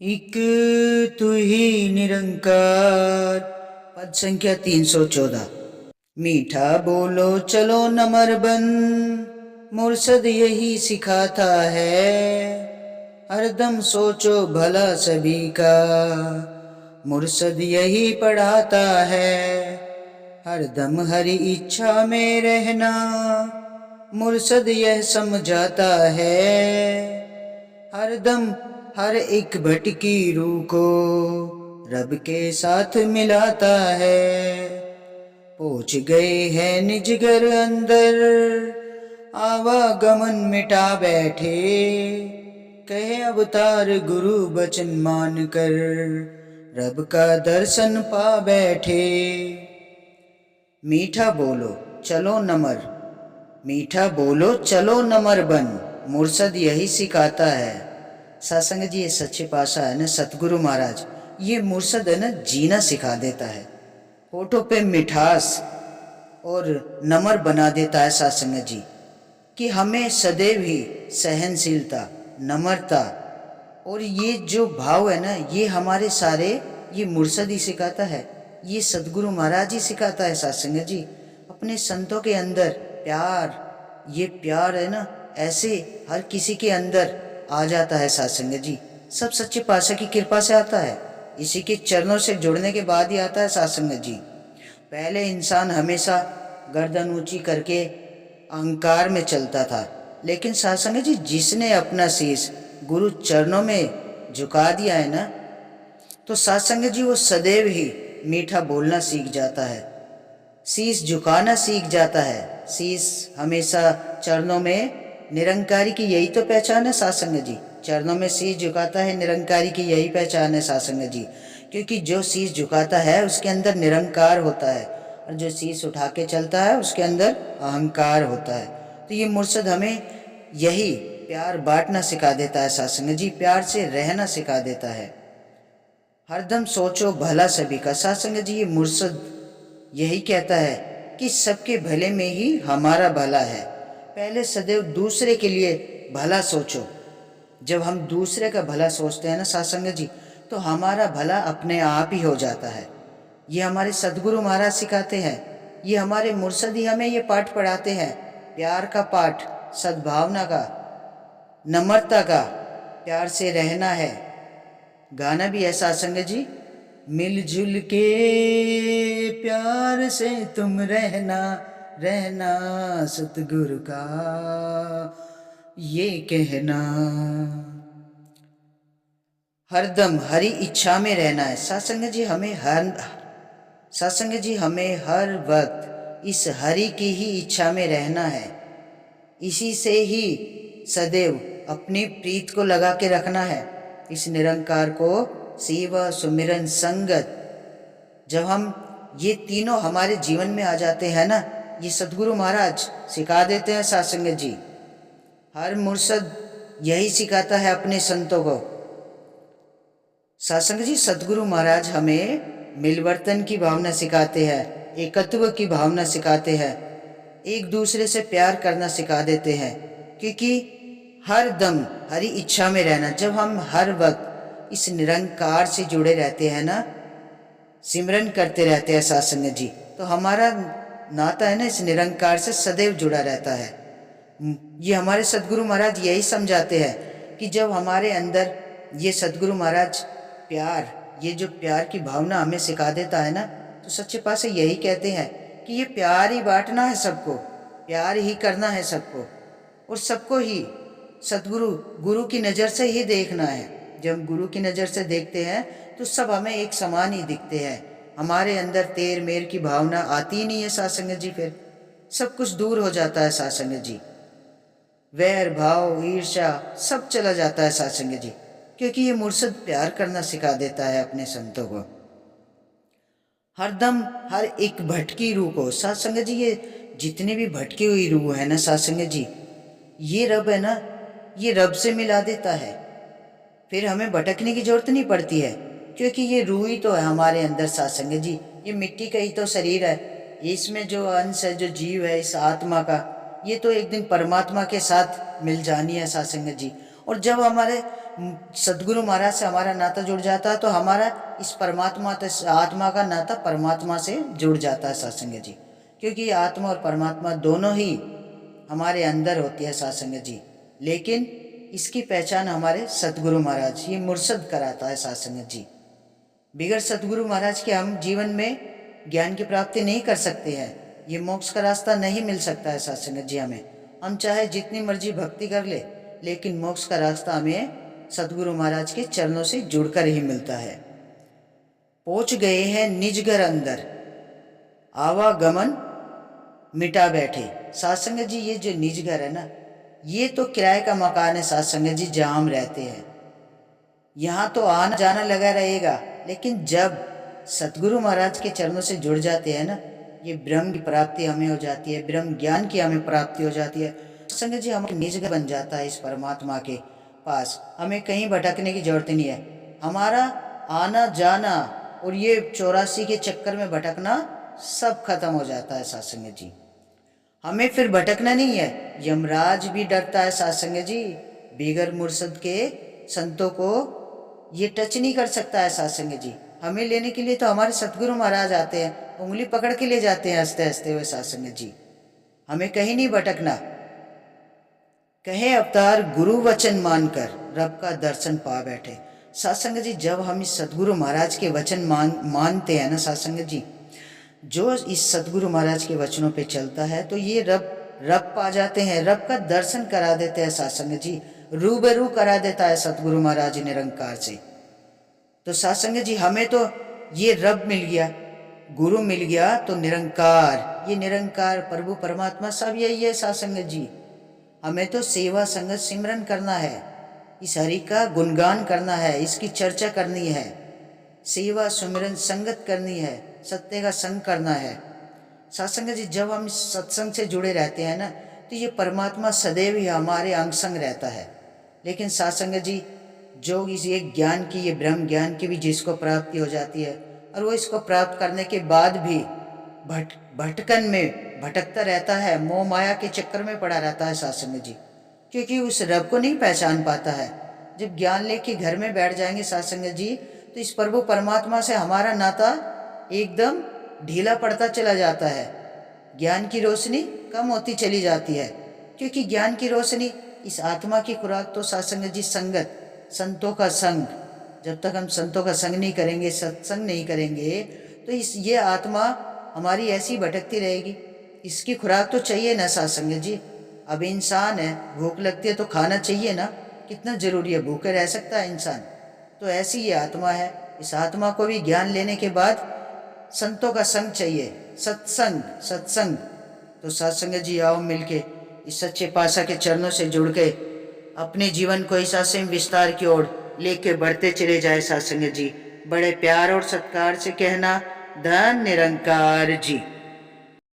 एक तू ही निरंकार। पद संख्या 314। मीठा बोलो चलो नमर बन, मुर्शद यही सिखाता है। हरदम सोचो भला सभी का, मुर्शद यही पढ़ाता है। हरदम हरि इच्छा में रहना, मुर्शद यह समझाता है। हरदम हर एक भटकी रूह को रब के साथ मिलाता है। पहुँच गए हैं निज घर अंदर, आवागमन मिटा बैठे। कहे अवतार गुरु बचन मान कर, रब का दर्शन पा बैठे। मीठा बोलो चलो नमर, मीठा बोलो चलो नमर बन, मुर्शद यही सिखाता है। सत्संग जी, ये सच्चे पातशाह है ना सतगुरु महाराज, ये मुर्शद है ना जीना सिखा देता है। होठों पे मिठास और नम्र बना देता है सत्संग जी, कि हमें सदैव ही सहनशीलता, नम्रता और ये जो भाव है ना, ये हमारे सारे ये मुर्शद ही सिखाता है। ये सतगुरु महाराज ही सिखाता है सत्संग जी। अपने संतों के अंदर प्यार, ये प्यार है ना ऐसे हर किसी के अंदर आ जाता है सत्संग जी। सब सच्चे पातशाह की कृपा से आता है, इसी के चरणों से जुड़ने के बाद ही आता है सत्संग जी। पहले इंसान हमेशा गर्दन ऊंची करके अहंकार में चलता था, लेकिन सत्संग जी जिसने अपना शीश गुरु चरणों में झुका दिया है ना, तो सत्संग जी वो सदैव ही मीठा बोलना सीख जाता है, शीश झुकाना सीख जाता है। शीश हमेशा चरणों में, निरंकारी की यही तो पहचान है सत्संग जी। चरणों में शीश झुकाता है, निरंकारी की यही पहचान है सत्संग जी। क्योंकि जो शीश झुकाता है उसके अंदर निरंकार होता है, और जो शीश उठा के चलता है उसके अंदर अहंकार होता है। तो ये मुर्शद हमें यही प्यार बांटना सिखा देता है सत्संग जी, प्यार से रहना सिखा देता है। हरदम सोचो भला सभी का। सत्संग जी ये मुर्शद यही कहता है कि सबके भले में ही हमारा भला है। पहले सदैव दूसरे के लिए भला सोचो। जब हम दूसरे का भला सोचते हैं ना सत्संग जी, तो हमारा भला अपने आप ही हो जाता है। ये हमारे सदगुरु महाराज सिखाते हैं, ये हमारे मुर्शद ही हमें ये पाठ पढ़ाते हैं। प्यार का पाठ, सद्भावना का, नम्रता का, प्यार से रहना है। गाना भी है सत्संग जी, मिलजुल के प्यार से तुम रहना, रहना सतगुरु का ये कहना। हरदम हरी इच्छा में रहना है। सत्संग जी हमें हर वक्त इस हरि की ही इच्छा में रहना है। इसी से ही सदैव अपनी प्रीत को लगा के रखना है। इस निरंकार को सेवा, सुमिरन, संगत, जब हम ये तीनों हमारे जीवन में आ जाते हैं ना, ये सतगुरु महाराज सिखा देते हैं सत्संग जी। हर मुर्शद यही सिखाता है अपने संतों को। सत्संग जी सतगुरु महाराज हमें मिलवर्तन की भावना सिखाते हैं, एकत्व की भावना सिखाते हैं, एक दूसरे से प्यार करना सिखा देते हैं। क्योंकि हर दम हरी इच्छा में रहना, जब हम हर वक्त इस निरंकार से जुड़े रहते हैं ना, सिमरन करते रहते हैं सत्संग जी, तो हमारा नाता है ना इस निरंकार से सदैव जुड़ा रहता है। ये हमारे सदगुरु महाराज यही समझाते हैं कि जब हमारे अंदर ये सदगुरु महाराज प्यार, ये जो प्यार की भावना हमें सिखा देता है ना, तो सच्चे पातशाह यही कहते हैं कि ये प्यार ही बांटना है सबको, प्यार ही करना है सबको, और सबको ही सदगुरु गुरु की नज़र से ही देखना है। जब हम गुरु की नज़र से देखते हैं तो सब हमें एक समान ही दिखते हैं। हमारे अंदर तेर मेर की भावना आती ही नहीं है सत्संग जी, फिर सब कुछ दूर हो जाता है सत्संग जी। वैर भाव, ईर्ष्या सब चला जाता है सत्संग जी, क्योंकि ये मुर्शद प्यार करना सिखा देता है अपने संतों को। हरदम हर एक भटकी रूह को, सत्संग जी ये जितनी भी भटकी हुई रूह है ना सत्संग जी, ये रब है ना, ये रब से मिला देता है। फिर हमें भटकने की जरूरत नहीं पड़ती है, क्योंकि ये रूह ही तो है हमारे अंदर सत्संग जी। ये मिट्टी का ही तो शरीर है, इसमें जो अंश है, जो जीव है इस आत्मा का, ये तो एक दिन परमात्मा के साथ मिल जानी है सत्संग जी। और जब हमारे सदगुरु महाराज से हमारा नाता जुड़ जाता है तो हमारा इस परमात्मा आत्मा का नाता परमात्मा से जुड़ जाता है सत्संग जी, क्योंकि ये आत्मा और परमात्मा दोनों ही हमारे अंदर होती है सत्संग जी। लेकिन इसकी पहचान हमारे सतगुरु महाराज ये मुर्शद कराता है सत्संग जी। बिगड़ सतगुरु महाराज के हम जीवन में ज्ञान की प्राप्ति नहीं कर सकते हैं, ये मोक्ष का रास्ता नहीं मिल सकता है सत्संग जी। हमें हम चाहे जितनी मर्जी भक्ति कर ले, लेकिन मोक्ष का रास्ता हमें सतगुरु महाराज के चरणों से जुड़कर ही मिलता है। पहुँच गए हैं निज घर अंदर, आवागमन मिटा बैठे। सत्संग जी ये जो निज घर है ना, ये तो किराए का मकान है सत्संग जी, जहाँ हम रहते हैं। यहाँ तो आना जाना लगा रहेगा, लेकिन जब सतगुरु महाराज के चरणों से जुड़ जाते हैं ना, ये ब्रह्म की प्राप्ति हमें हो जाती है, ब्रह्म ज्ञान की हमें प्राप्ति हो जाती है। सत्संग जी हमारा निज घर बन जाता है इस परमात्मा के पास। हमें कहीं भटकने की जरूरत नहीं है। हमारा आना जाना और ये 84 के चक्कर में भटकना सब खत्म हो जाता है सत्संग जी। हमें फिर भटकना नहीं है। यमराज भी डरता है सत्संग जी, बेगर मुर्शद के संतों को ये टच नहीं कर सकता है सत्संग जी। हमें लेने के लिए तो हमारे सतगुरु महाराज आते हैं, उंगली पकड़ के ले जाते हैं हंसते हंसते हुए सत्संग जी। हमें कहीं नहीं भटकना। कहे अवतार गुरु वचन मानकर रब का दर्शन पा बैठे। सत्संग जी जब हम इस सतगुरु महाराज के वचन मानते हैं ना सत्संग जी, जो इस सतगुरु महाराज के वचनों पे चलता है तो ये रब पा जाते हैं, रब का दर्शन करा देते हैं सत्संग जी, रूबरू करा देता है सतगुरु महाराज निरंकार से। तो सत्संग जी हमें तो ये रब मिल गया, गुरु मिल गया, तो निरंकार, ये निरंकार प्रभु परमात्मा सब यही है सत्संग जी। हमें तो सेवा संगत सिमरन करना है, इस हरि का गुणगान करना है, इसकी चर्चा करनी है, सेवा सुमिरन संगत करनी है, सत्य का संग करना है। सत्संग जी जब हम इस सत्संग से जुड़े रहते हैं ना, तो ये परमात्मा सदैव ही हमारे अंग संग रहता है। लेकिन सत्संग जी जो इस एक ज्ञान की, ये ब्रह्म ज्ञान की भी जिसको प्राप्ति हो जाती है, और वो इसको प्राप्त करने के बाद भी भटकन में भटकता रहता है, मोह माया के चक्कर में पड़ा रहता है सत्संग जी, क्योंकि उस रब को नहीं पहचान पाता है। जब ज्ञान लेके घर में बैठ जाएंगे सत्संग जी, तो इस प्रभु परमात्मा से हमारा नाता एकदम ढीला पड़ता चला जाता है, ज्ञान की रोशनी कम होती चली जाती है। क्योंकि ज्ञान की रोशनी, इस आत्मा की खुराक तो सत्संग जी संगत, संतों का संग। जब तक हम संतों का संग नहीं करेंगे, सत्संग नहीं करेंगे, तो ये आत्मा हमारी ऐसी भटकती रहेगी। इसकी खुराक तो चाहिए ना सत्संग जी। अब इंसान है, भूख लगती है तो खाना चाहिए ना, कितना जरूरी है, भूखे रह सकता है इंसान? तो ऐसी ये आत्मा है। इस आत्मा को भी ज्ञान लेने के बाद संतों का संग चाहिए, सत्संग। तो सत्संग जी आओ मिलके इस सच्चे पातशाह के चरणों से जुड़ के अपने जीवन को इस असीम विस्तार की ओर लेके बढ़ते चले जाए सत्संग जी। बड़े प्यार और सत्कार से कहना, धन निरंकार जी।